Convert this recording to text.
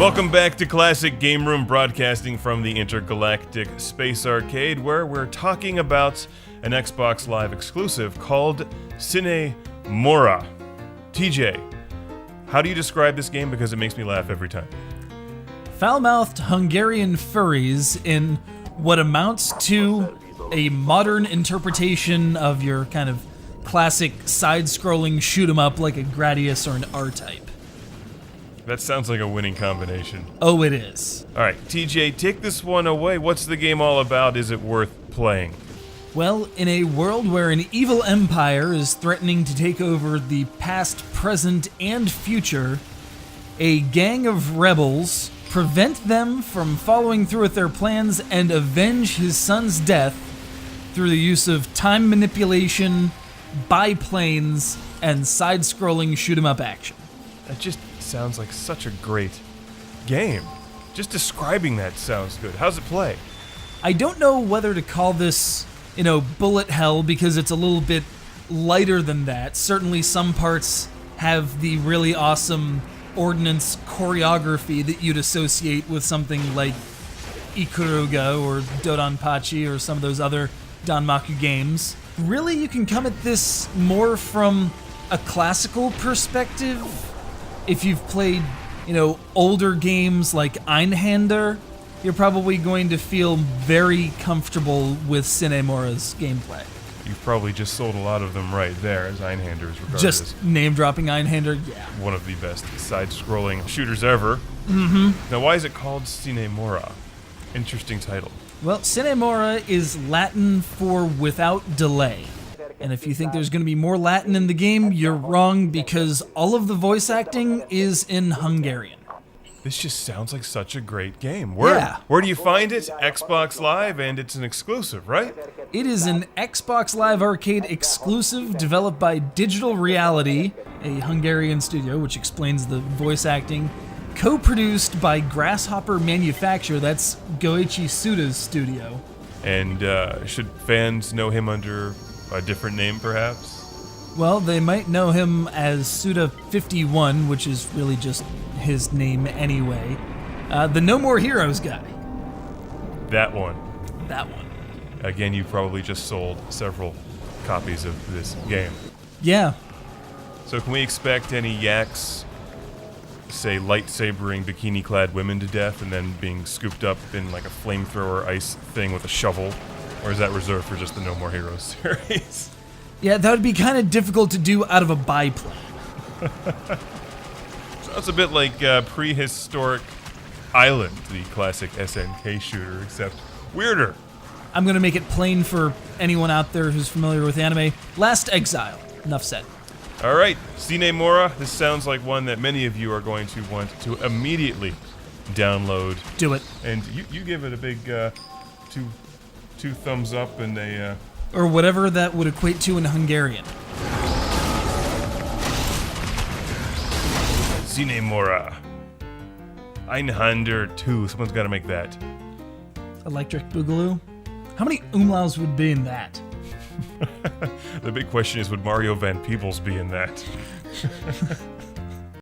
Welcome back to Classic Game Room, broadcasting from the Intergalactic Space Arcade, where we're talking about an Xbox Live exclusive called SINE MORA. TJ, how do you describe this game? Because it makes me laugh every time. Foul-mouthed Hungarian furries in what amounts to a modern interpretation of your kind of classic side-scrolling shoot-'em-up like a Gradius or an R-Type. That sounds like a winning combination. Oh, it is. All right, TJ, take this one away. What's the game all about? Is it worth playing? Well, in a world where an evil empire is threatening to take over the past, present, and future, a gang of rebels prevent them from following through with their plans and avenge his son's death through the use of time manipulation, biplanes, and side-scrolling shoot-'em-up action. That just sounds like such a great game. Just describing that sounds good. How's it play? I don't know whether to call this, bullet hell, because it's a little bit lighter than that. Certainly some parts have the really awesome ordnance choreography that you'd associate with something like Ikuruga or Dodonpachi or some of those other Danmaku games. Really, you can come at this more from a classical perspective. If you've played, older games like Einhander, you're probably going to feel very comfortable with SINE MORA's gameplay. You've probably just sold a lot of them right there, as Einhander is regarded Just name-dropping Einhander, yeah. one of the best side-scrolling shooters ever. Mm-hmm. Now, why is it called SINE MORA? Interesting title. Well, SINE MORA is Latin for without delay. And if you think there's going to be more Latin in the game, you're wrong, because all of the voice acting is in Hungarian. This just sounds like such a great game. Where do you find it? Xbox Live, and it's an exclusive, right? It is an Xbox Live Arcade exclusive developed by Digital Reality, a Hungarian studio, which explains the voice acting, co-produced by Grasshopper Manufacture, that's Goichi Suda's studio. And should fans know him under a different name, perhaps? Well, they might know him as Suda51, which is really just his name anyway. The No More Heroes guy. That one. That one. Again, you probably just sold several copies of this game. Yeah. So can we expect any yaks, say, lightsabering bikini-clad women to death and then being scooped up in like a flamethrower ice thing with a shovel? Or is that reserved for just the No More Heroes series? Yeah, that would be kind of difficult to do out of a biplane. Sounds a bit like Prehistoric Island, the classic SNK shooter, except weirder. I'm going to make it plain for anyone out there who's familiar with anime. Last Exile. Enough said. All right, SINE MORA. This sounds like one that many of you are going to want to immediately download. Do it. And you give it a big two thumbs up and a... Or whatever that would equate to in Hungarian. SINE MORA. Einhander 2. Someone's got to make that. Electric Boogaloo? How many umlauts would be in that? The big question is, would Mario Van Peebles be in that?